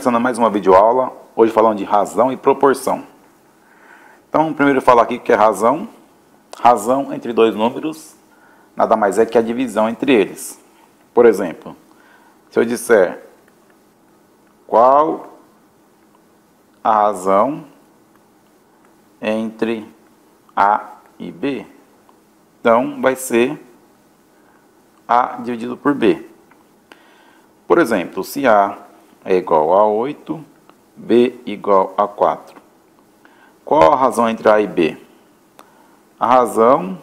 começando mais uma videoaula, hoje falando de razão e proporção. Então, primeiro eu falar aqui o que é razão. Razão entre dois números nada mais é que a divisão entre eles. Por exemplo, se eu disser qual a razão entre A e B, então vai ser A dividido por B. Por exemplo, se A é igual a 8, B igual a 4. Qual a razão entre A e B? A razão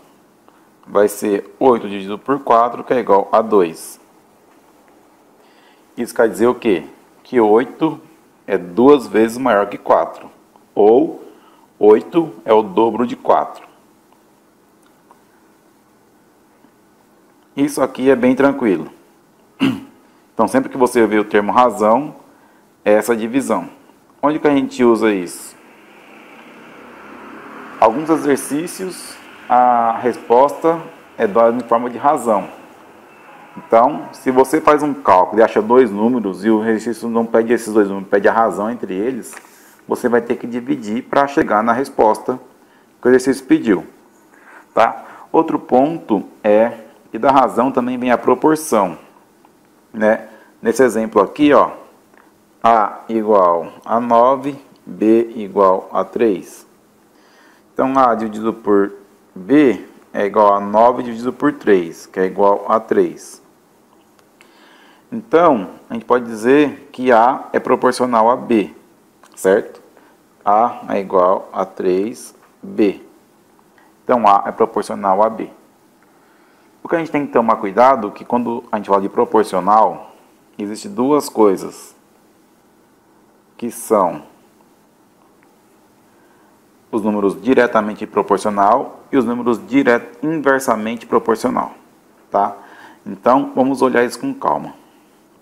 vai ser 8 dividido por 4, que é igual a 2. Isso quer dizer o quê? Que 8 é 2 vezes maior que 4. Ou 8 é o dobro de 4. Isso aqui é bem tranquilo. Então, sempre que você vê o termo razão, é essa divisão. Onde que a gente usa isso? Alguns exercícios, a resposta é dada em forma de razão. Então, se você faz um cálculo e acha dois números e o exercício não pede esses dois números, pede a razão entre eles, você vai ter que dividir para chegar na resposta que o exercício pediu. Tá? Outro ponto é que da razão também vem a proporção. Né? Nesse exemplo aqui, ó, A igual a 9, B igual a 3. Então, A dividido por B é igual a 9 dividido por 3, que é igual a 3. Então, a gente pode dizer que A é proporcional a B, certo? A é igual a 3B. Então, A é proporcional a B. O que a gente tem que tomar cuidado é que quando a gente fala de proporcional, existem duas coisas, que são os números diretamente proporcional e os números inversamente proporcional, tá? Então, vamos olhar isso com calma.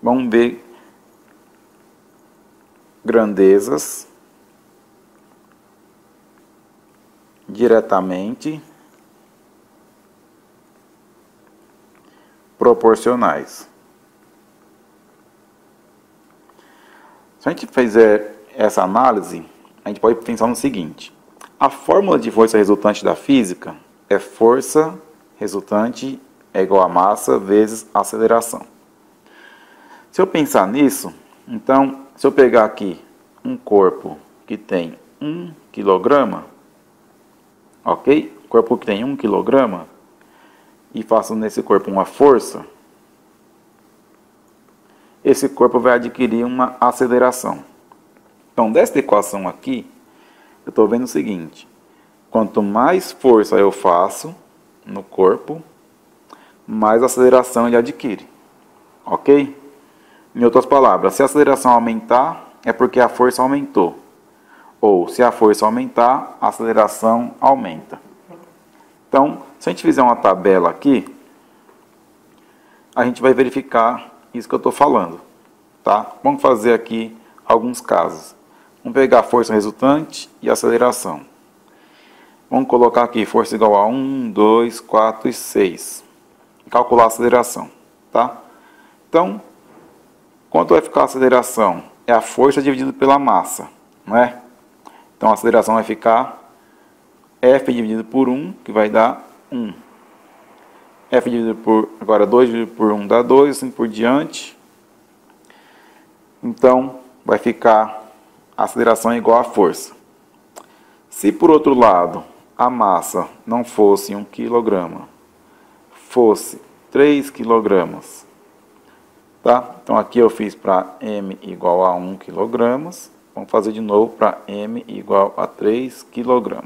Vamos ver grandezas diretamente proporcionais. Se a gente fizer essa análise, a gente pode pensar no seguinte: a fórmula de força resultante da física é força resultante é igual a massa vezes aceleração. Se eu pensar nisso, então, se eu pegar aqui um corpo que tem 1 kg, ok? Corpo que tem 1 kg, e faço nesse corpo uma força, esse corpo vai adquirir uma aceleração. Então, desta equação aqui, eu estou vendo o seguinte: quanto mais força eu faço no corpo, mais aceleração ele adquire. Ok? Em outras palavras, se a aceleração aumentar, é porque a força aumentou. Ou, se a força aumentar, a aceleração aumenta. Então, se a gente fizer uma tabela aqui, a gente vai verificar isso que eu estou falando. Tá? Vamos fazer aqui alguns casos. Vamos pegar a força resultante e a aceleração. Vamos colocar aqui força igual a 1, 2, 4 e 6. Calcular a aceleração. Tá? Então, quanto vai ficar a aceleração? É a força dividida pela massa. Não é? Então, a aceleração vai ficar F dividido por 1, que vai dar 1. F dividido por, agora 2 dividido por 1 dá 2, assim por diante. Então, vai ficar a aceleração igual à força. Se, por outro lado, a massa não fosse 1 kg, fosse 3 kg, tá? Então, aqui eu fiz para M igual a 1 kg. Vamos fazer de novo para M igual a 3 kg.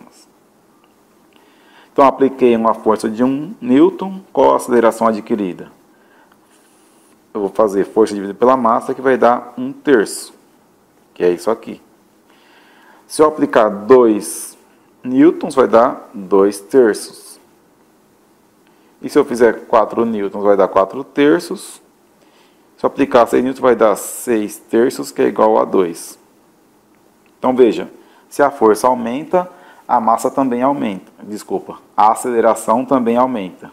Então, apliquei uma força de 1 Newton. Qual a aceleração adquirida? Eu vou fazer força dividida pela massa, que vai dar 1/3, que é isso aqui. Se eu aplicar 2 newtons, vai dar 2/3. E se eu fizer 4 newtons, vai dar 4/3. Se eu aplicar 6 newtons, vai dar 6/3, que é igual a 2. Então, veja, se a força aumenta, a massa também aumenta. Desculpa, a aceleração também aumenta.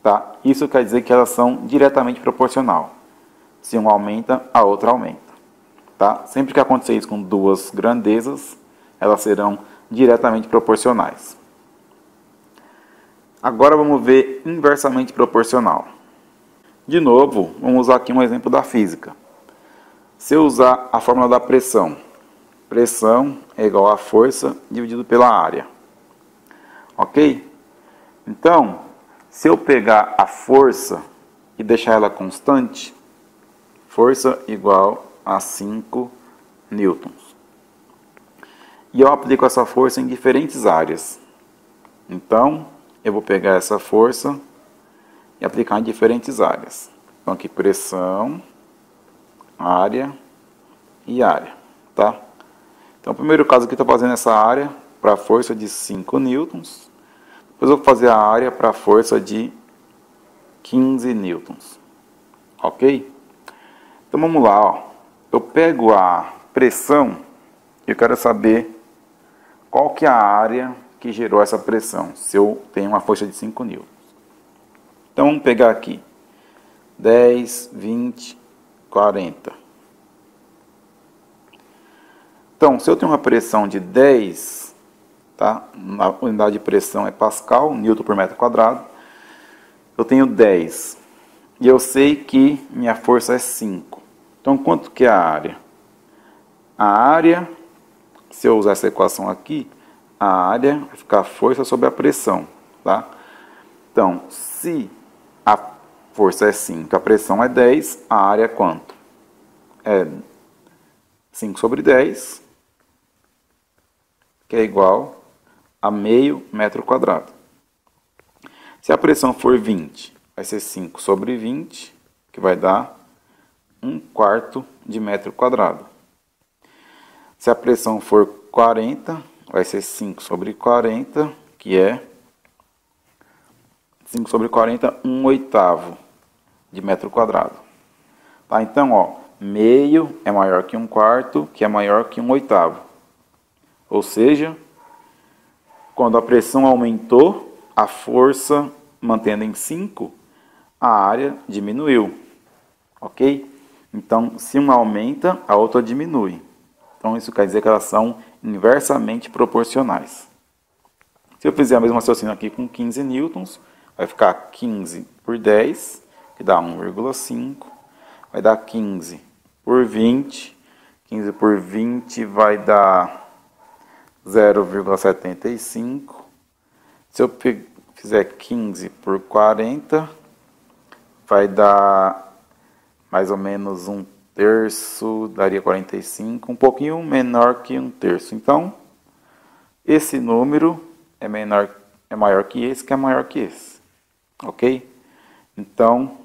Tá? Isso quer dizer que elas são diretamente proporcional. Se um aumenta, a outra aumenta. tá? Sempre que acontecer isso com duas grandezas, elas serão diretamente proporcionais. Agora vamos ver inversamente proporcional. De novo, vamos usar aqui um exemplo da física. Se eu usar a fórmula da pressão, pressão é igual a força dividido pela área. Ok? Então, se eu pegar a força e deixar ela constante, força igual a 5 newtons. E eu aplico essa força em diferentes áreas. Então, eu vou pegar essa força e aplicar em diferentes áreas. Então, aqui pressão, área e área, tá? Então, o primeiro caso aqui, estou fazendo essa área para a força de 5 newtons. Depois eu vou fazer a área para a força de 15 newtons. Ok? Então, vamos lá, ó. Eu pego a pressão e eu quero saber qual que é a área que gerou essa pressão, se eu tenho uma força de 5 newtons. Então, vamos pegar aqui 10, 20, 40. Então, se eu tenho uma pressão de 10, tá? A unidade de pressão é Pascal, Newton por metro quadrado. Eu tenho 10 e eu sei que minha força é 5. Então, quanto que é a área? A área, se eu usar essa equação aqui, a área vai ficar a força sobre a pressão, tá? Então, se a força é 5, a pressão é 10, a área é quanto? É 5 sobre 10, que é igual a meio metro quadrado. Se a pressão for 20, vai ser 5 sobre 20, que vai dar 1/4 de metro quadrado. Se a pressão for 40, vai ser 5 sobre 40, que é 5 sobre 40, 1/8 de metro quadrado. Tá? Então, ó, meio é maior que 1/4, que é maior que 1/8. Ou seja, quando a pressão aumentou, a força, mantendo em 5, a área diminuiu. Ok? Então, se uma aumenta, a outra diminui. Então, isso quer dizer que elas são inversamente proporcionais. Se eu fizer a mesma raciocínio aqui com 15 newtons, vai ficar 15 por 10, que dá 1,5. Vai dar 15 por 20. 15 por 20 vai dar 0,75. Se eu fizer 15 por 40, vai dar mais ou menos 1/3, daria 45, um pouquinho menor que 1/3. Então, esse número é maior que esse, que é maior que esse. Ok? Então,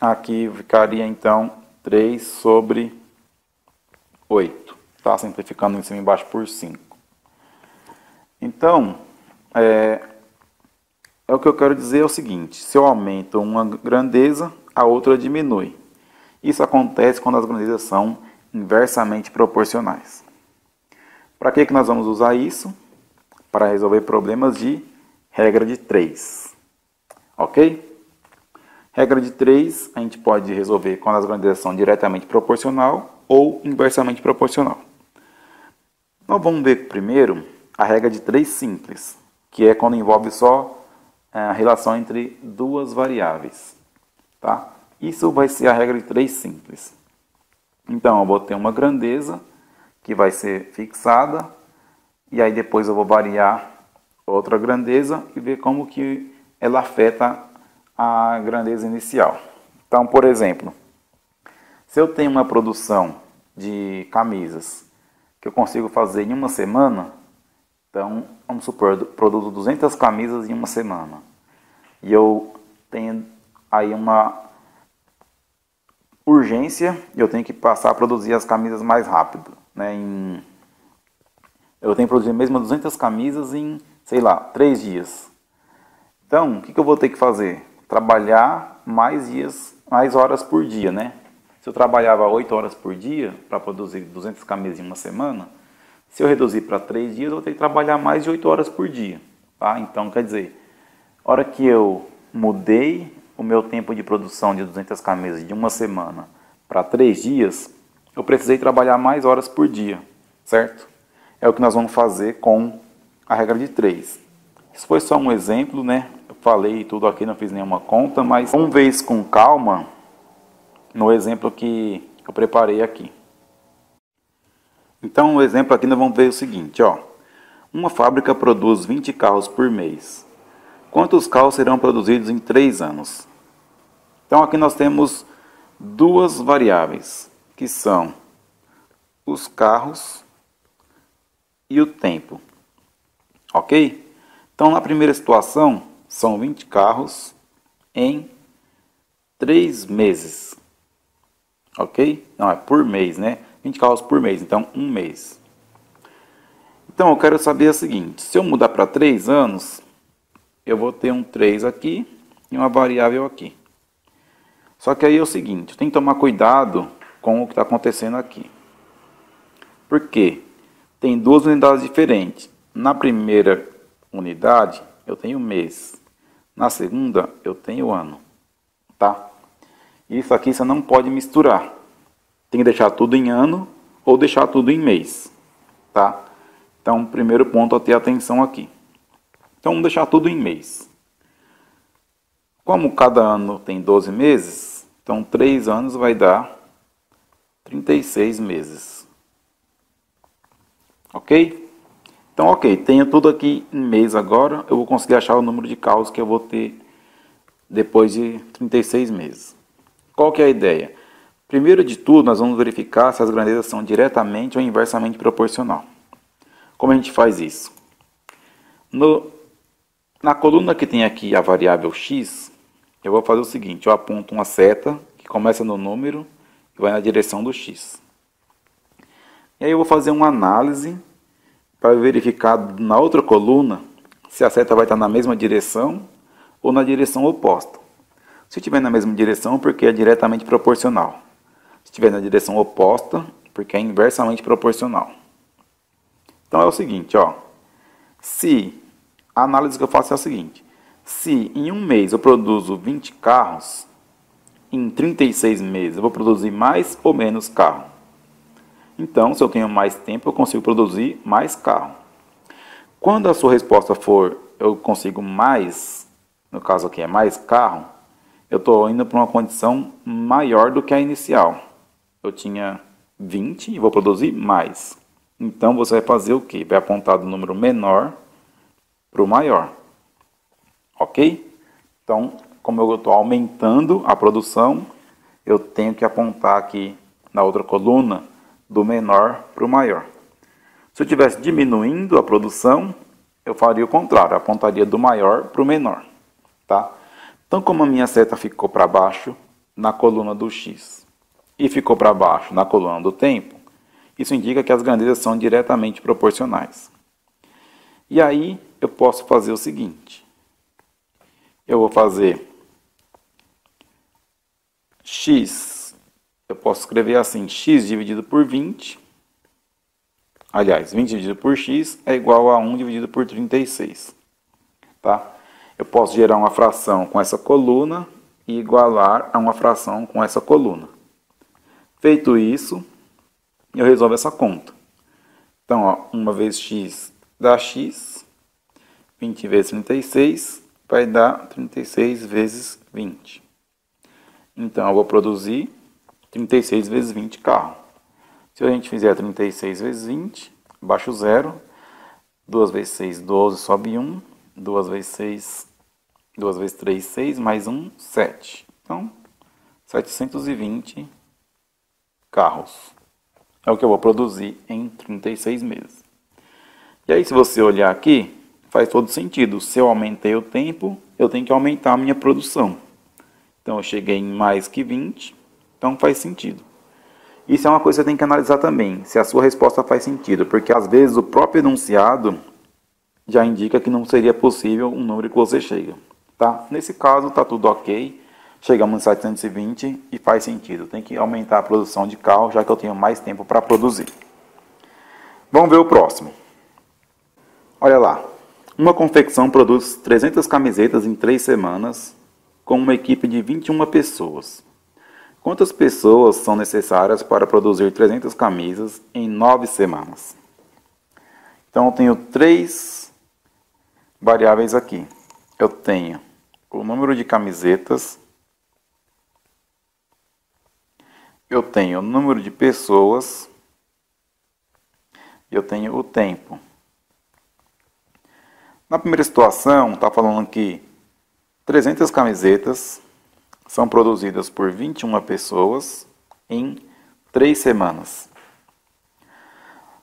aqui ficaria então 3 sobre 8. Tá? Simplificando em cima e embaixo por 5. Então, o que eu quero dizer é o seguinte: se eu aumento uma grandeza, a outra diminui. Isso acontece quando as grandezas são inversamente proporcionais. Para que nós vamos usar isso? Para resolver problemas de regra de 3. Ok? Regra de 3 a gente pode resolver quando as grandezas são diretamente proporcional ou inversamente proporcional. Nós vamos ver primeiro a regra de 3 simples, que é quando envolve só a relação entre duas variáveis. Tá? Isso vai ser a regra de 3 simples. Então, eu vou ter uma grandeza que vai ser fixada, e aí depois eu vou variar outra grandeza e ver como que ela afeta a grandeza inicial. Então, por exemplo, se eu tenho uma produção de camisas que eu consigo fazer em uma semana, então, vamos supor, eu produzo 200 camisas em uma semana. E eu tenho aí uma urgência e eu tenho que passar a produzir as camisas mais rápido. Né? Eu tenho que produzir mesmo 200 camisas em, sei lá, 3 dias. Então, o que eu vou ter que fazer? Trabalhar mais dias, mais horas por dia, né? Se eu trabalhava 8 horas por dia para produzir 200 camisas em uma semana, se eu reduzir para 3 dias, eu vou ter que trabalhar mais de 8 horas por dia. Tá? Então, quer dizer, a hora que eu mudei o meu tempo de produção de 200 camisas de uma semana para 3 dias, eu precisei trabalhar mais horas por dia, certo? É o que nós vamos fazer com a regra de 3. Isso foi só um exemplo, né? Eu falei tudo aqui, não fiz nenhuma conta, mas vamos ver isso com calma no exemplo que eu preparei aqui. Então, o exemplo aqui nós vamos ver o seguinte, ó. Uma fábrica produz 20 carros por mês. Quantos carros serão produzidos em 3 anos? Então, aqui nós temos duas variáveis, que são os carros e o tempo. Ok? Então, na primeira situação, são 20 carros em 3 meses. Ok? Não, é por mês, né? 20 carros por mês, então 1 mês. Então, eu quero saber o seguinte, se eu mudar para 3 anos, eu vou ter um 3 aqui e uma variável aqui. Só que aí é o seguinte, tem que tomar cuidado com o que está acontecendo aqui. Por quê? Tem duas unidades diferentes. Na primeira unidade, eu tenho mês. Na segunda, eu tenho ano. Tá? Isso aqui você não pode misturar. Tem que deixar tudo em ano ou deixar tudo em mês. Tá? Então, primeiro ponto a ter atenção aqui. Então, vamos deixar tudo em mês. Como cada ano tem 12 meses, então 3 anos vai dar 36 meses. Ok? Então, ok, tenho tudo aqui em mês agora, eu vou conseguir achar o número de carros que eu vou ter depois de 36 meses. Qual que é a ideia? Primeiro de tudo, nós vamos verificar se as grandezas são diretamente ou inversamente proporcional. Como a gente faz isso? Na coluna que tem aqui a variável x, eu vou fazer o seguinte, eu aponto uma seta que começa no número e vai na direção do x. E aí eu vou fazer uma análise para verificar na outra coluna se a seta vai estar na mesma direção ou na direção oposta. Se estiver na mesma direção, porque é diretamente proporcional. Se estiver na direção oposta, porque é inversamente proporcional. Então é o seguinte, ó. Se a análise que eu faço é a seguinte. Se em um mês eu produzo 20 carros, em 36 meses eu vou produzir mais ou menos carro. Então, se eu tenho mais tempo, eu consigo produzir mais carro. Quando a sua resposta for, eu consigo mais, no caso aqui é mais carro, eu estou indo para uma condição maior do que a inicial. Eu tinha 20 e vou produzir mais. Então, você vai fazer o quê? Vai apontar do número menor para o maior. Ok? Então, como eu estou aumentando a produção, eu tenho que apontar aqui na outra coluna do menor para o maior. Se eu estivesse diminuindo a produção, eu faria o contrário, apontaria do maior para o menor. Tá? Então, como a minha seta ficou para baixo na coluna do x e ficou para baixo na coluna do tempo, isso indica que as grandezas são diretamente proporcionais. E aí, eu posso fazer o seguinte. Eu vou fazer x, eu posso escrever assim, x dividido por 20, aliás, 20 dividido por x é igual a 1 dividido por 36. Tá? Eu posso gerar uma fração com essa coluna e igualar a uma fração com essa coluna. Feito isso, eu resolvo essa conta. Então, ó, 1 vezes x dá x, 20 vezes 36 vai dar 36 vezes 20. Então, eu vou produzir 36 vezes 20 carro. Se a gente fizer 36 vezes 20, baixa o zero. 2 vezes 6, 12, sobe 1. 2 vezes 6, 2 vezes 3, 6, mais 1, 7. Então, 720 carros. É o que eu vou produzir em 36 meses. E aí, se você olhar aqui, faz todo sentido. Se eu aumentei o tempo, eu tenho que aumentar a minha produção. Então, eu cheguei em mais que 20, então faz sentido. Isso é uma coisa que você tem que analisar também, se a sua resposta faz sentido, porque às vezes o próprio enunciado já indica que não seria possível um número que você chega. Tá? Nesse caso, está tudo ok, chegamos em 720 e faz sentido. Tem que aumentar a produção de carro, já que eu tenho mais tempo para produzir. Vamos ver o próximo. Olha lá. Uma confecção produz 300 camisetas em 3 semanas com uma equipe de 21 pessoas. Quantas pessoas são necessárias para produzir 300 camisas em 9 semanas? Então, eu tenho 3 variáveis aqui. Eu tenho o número de camisetas, eu tenho o número de pessoas, e eu tenho o tempo. Na primeira situação, está falando que 300 camisetas são produzidas por 21 pessoas em 3 semanas.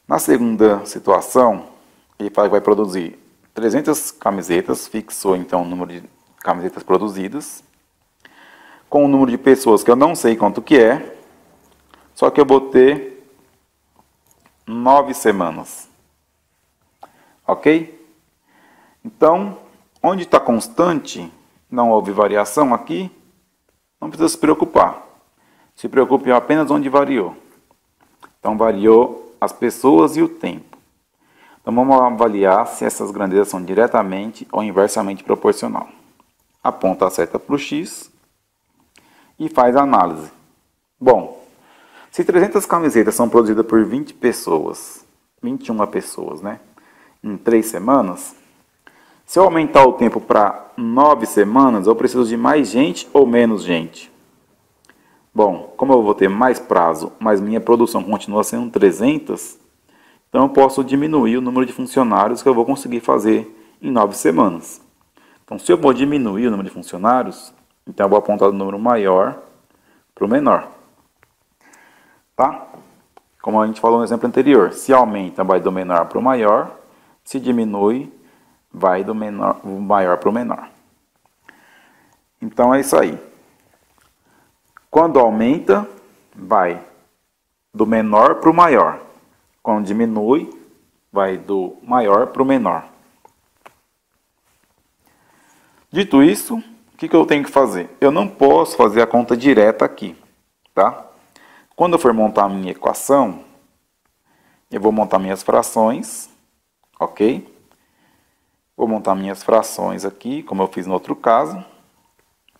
Na segunda situação, ele fala que vai produzir 300 camisetas, fixou então o número de camisetas produzidas, com o número de pessoas que eu não sei quanto que é, só que eu vou ter 9 semanas. Ok? Então, onde está constante, não houve variação aqui, não precisa se preocupar. Se preocupe apenas onde variou. Então, variou as pessoas e o tempo. Então, vamos avaliar se essas grandezas são diretamente ou inversamente proporcional. Aponta a seta para o X e faz a análise. Bom, se 300 camisetas são produzidas por 20 pessoas, 21 pessoas, né? Em 3 semanas, se eu aumentar o tempo para 9 semanas, eu preciso de mais gente ou menos gente? Bom, como eu vou ter mais prazo, mas minha produção continua sendo 300, então eu posso diminuir o número de funcionários que eu vou conseguir fazer em 9 semanas. Então, se eu vou diminuir o número de funcionários, então eu vou apontar do número maior para o menor. Tá? Como a gente falou no exemplo anterior, se aumenta, vai do menor para o maior, se diminui, vai do maior para o menor. Então é isso aí. Quando aumenta, vai do menor para o maior. Quando diminui, vai do maior para o menor. Dito isso, o que eu tenho que fazer? Eu não posso fazer a conta direta aqui, tá? Quando eu for montar a minha equação, eu vou montar minhas frações, ok? Vou montar minhas frações aqui, como eu fiz no outro caso.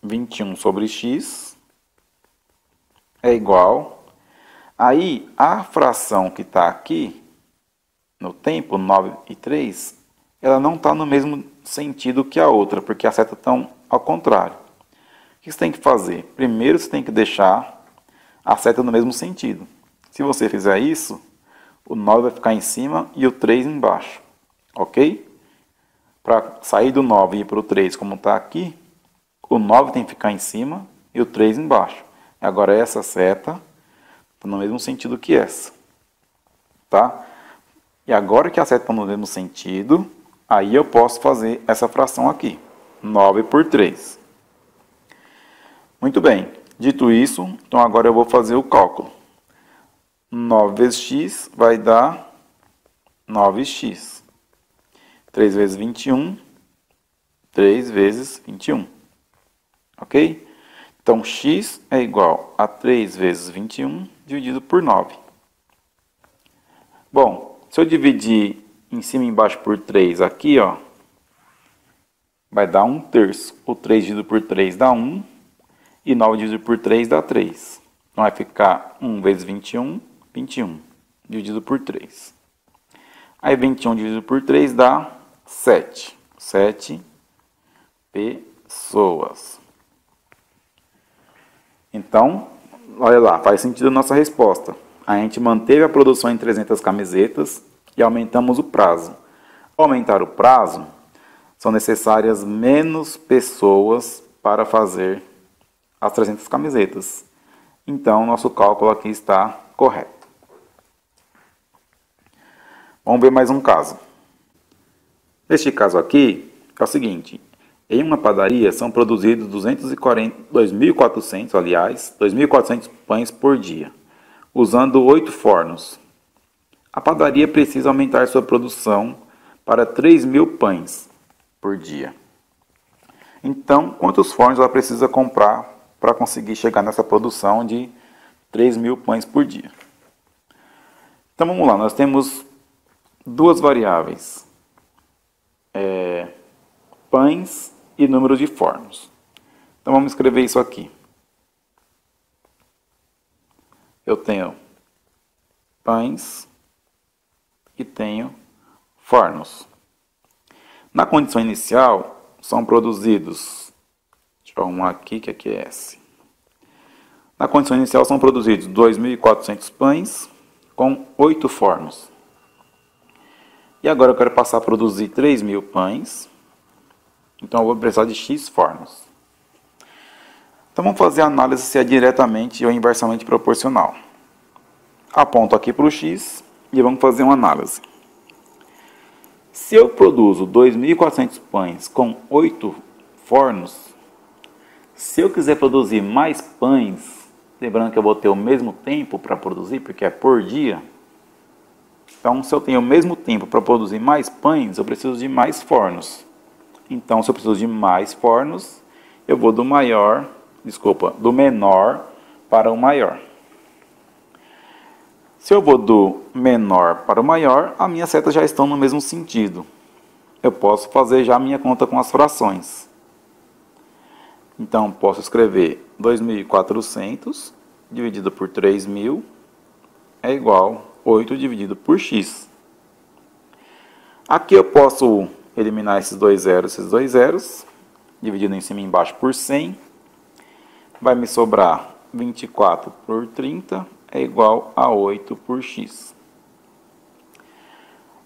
21 sobre x é igual. Aí, a fração que está aqui, no tempo, 9 e 3, ela não está no mesmo sentido que a outra, porque as setas estão ao contrário. O que você tem que fazer? Primeiro, você tem que deixar a seta no mesmo sentido. Se você fizer isso, o 9 vai ficar em cima e o 3 embaixo. Ok? Para sair do 9 e ir para o 3, como está aqui, o 9 tem que ficar em cima e o 3 embaixo. Agora essa seta está no mesmo sentido que essa. Tá? E agora que a seta está no mesmo sentido, aí eu posso fazer essa fração aqui. 9 por 3. Muito bem. Dito isso, então agora eu vou fazer o cálculo. 9 vezes x vai dar 9x. 3 vezes 21, 3 vezes 21. Ok? Então, x é igual a 3 vezes 21 dividido por 9. Bom, se eu dividir em cima e embaixo por 3 aqui, ó, vai dar 1/3. O 3 dividido por 3 dá 1. E 9 dividido por 3 dá 3. Então, vai ficar 1 vezes 21, 21. Dividido por 3. Aí, 21 dividido por 3 dá 7. 7 pessoas. Então, olha lá, faz sentido a nossa resposta. A gente manteve a produção em 300 camisetas e aumentamos o prazo. Ao aumentar o prazo, são necessárias menos pessoas para fazer as 300 camisetas. Então, nosso cálculo aqui está correto. Vamos ver mais um caso. Neste caso aqui, é o seguinte. Em uma padaria são produzidos 2.400 pães por dia, usando 8 fornos. A padaria precisa aumentar sua produção para 3.000 pães por dia. Então, quantos fornos ela precisa comprar para conseguir chegar nessa produção de 3.000 pães por dia? Então, vamos lá. Nós temos duas variáveis. Pães e número de fornos. Então, vamos escrever isso aqui. eu tenho pães e tenho fornos. Na condição inicial, são produzidos, deixa eu arrumar aqui, que aqui é S. Na condição inicial, são produzidos 2.400 pães com 8 fornos. E agora eu quero passar a produzir 3.000 pães, então eu vou precisar de X fornos. Então vamos fazer a análise se é diretamente ou inversamente proporcional. Aponto aqui para o X e vamos fazer uma análise. Se eu produzo 2.400 pães com 8 fornos, se eu quiser produzir mais pães, lembrando que eu vou ter o mesmo tempo para produzir, porque é por dia. Então, se eu tenho o mesmo tempo para produzir mais pães, eu preciso de mais fornos. Então, se eu preciso de mais fornos, eu vou do menor para o maior. Se eu vou do menor para o maior, as minhas setas já estão no mesmo sentido. Eu posso fazer já a minha conta com as frações. Então, posso escrever 2.400 dividido por 3.000 é igual a 8 dividido por x. Aqui eu posso eliminar esses dois zeros, dividindo em cima e embaixo por 100. Vai me sobrar 24 por 30 é igual a 8 por x.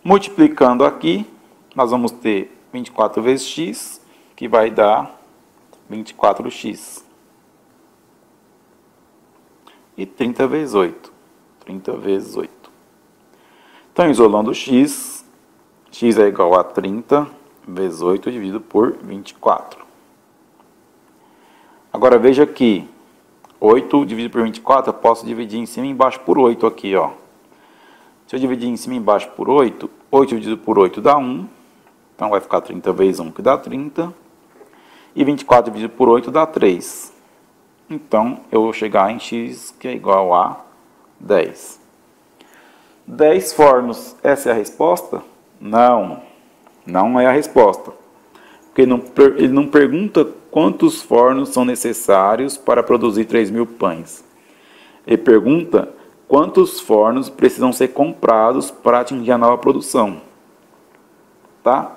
Multiplicando aqui, nós vamos ter 24 vezes x, que vai dar 24x. E 30 vezes 8. 30 vezes 8. Então, isolando x, x é igual a 30 vezes 8 dividido por 24. Agora, veja que 8 dividido por 24, eu posso dividir em cima e embaixo por 8 aqui, ó. Se eu dividir em cima e embaixo por 8, 8 dividido por 8 dá 1. Então, vai ficar 30 vezes 1, que dá 30. E 24 dividido por 8 dá 3. Então, eu vou chegar em x, que é igual a 10. 10 fornos, essa é a resposta? Não, não é a resposta. Porque ele não pergunta quantos fornos são necessários para produzir 3.000 pães. Ele pergunta quantos fornos precisam ser comprados para atingir a nova produção. Tá?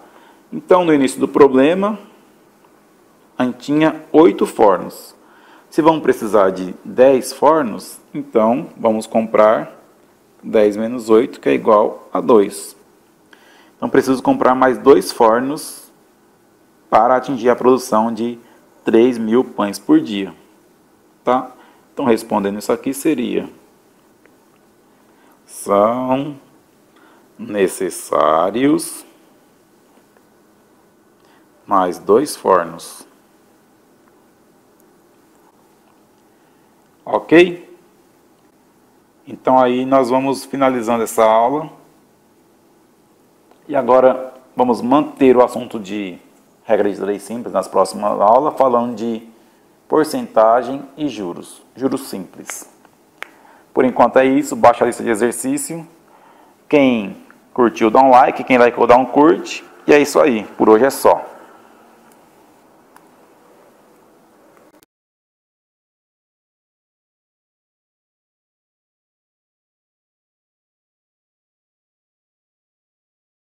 Então, no início do problema, a gente tinha 8 fornos. Se vamos precisar de 10 fornos, então vamos comprar 10 menos 8, que é igual a 2. Então, preciso comprar mais 2 fornos para atingir a produção de 3.000 pães por dia. Tá? Então, respondendo isso aqui, seria: são necessários mais 2 fornos. Ok? Então, aí nós vamos finalizando essa aula. E agora vamos manter o assunto de regra de três simples nas próximas aulas, falando de porcentagem e juros. Juros simples. Por enquanto é isso. Baixa a lista de exercício. Quem curtiu, dá um like. Quem likeou, dá um curte. E é isso aí. Por hoje é só.